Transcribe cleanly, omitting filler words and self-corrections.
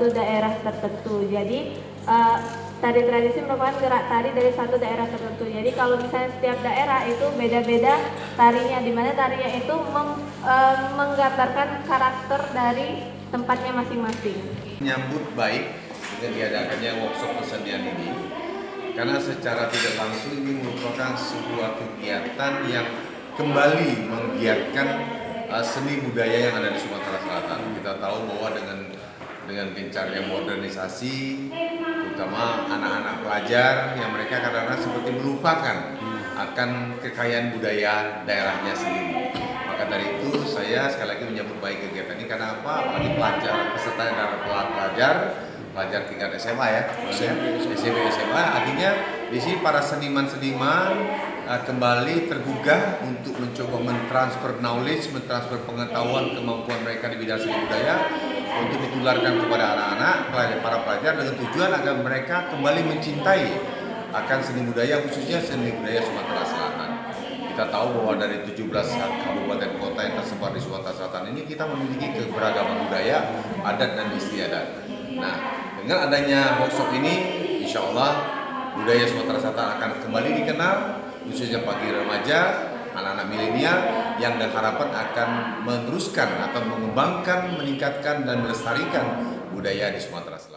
suatu daerah tertentu. Jadi tari tradisi merupakan gerak tari dari satu daerah tertentu. Jadi kalau misalnya setiap daerah itu beda-beda tarinya, di mana tarinya itu menggambarkan karakter dari tempatnya masing-masing. Menyambut baik dengan diadakannya workshop kesenian ini, karena secara tidak langsung ini merupakan sebuah kegiatan yang kembali menggiatkan seni budaya yang ada di Sumatera Selatan. Kita tahu bahwa dengan gencarnya modernisasi, terutama anak-anak pelajar yang mereka kadang-kadang seperti melupakan akan kekayaan budaya daerahnya sendiri. Maka dari itu saya sekali lagi menyambut baik kegiatan ini, karena apa? Apalagi pelajar, peserta yang adalah pelajar tingkat SMA ya, SMP SMA. Artinya di sini para seniman-seniman kembali tergugah untuk mencoba mentransfer knowledge, mentransfer pengetahuan, kemampuan mereka di bidang seni budaya untuk ditularkan kepada anak-anak, para pelajar, dengan tujuan agar mereka kembali mencintai akan seni budaya, khususnya seni budaya Sumatera Selatan. Kita tahu bahwa dari 17 kabupaten kota yang tersebar di Sumatera Selatan ini kita memiliki keberagaman budaya, adat dan istiadat. Nah, dengan adanya workshop ini, insya Allah budaya Sumatera Selatan akan kembali dikenal, khususnya bagi remaja, anak-anak milenial yang harapan akan meneruskan atau mengembangkan, meningkatkan dan melestarikan budaya di Sumatera Selatan.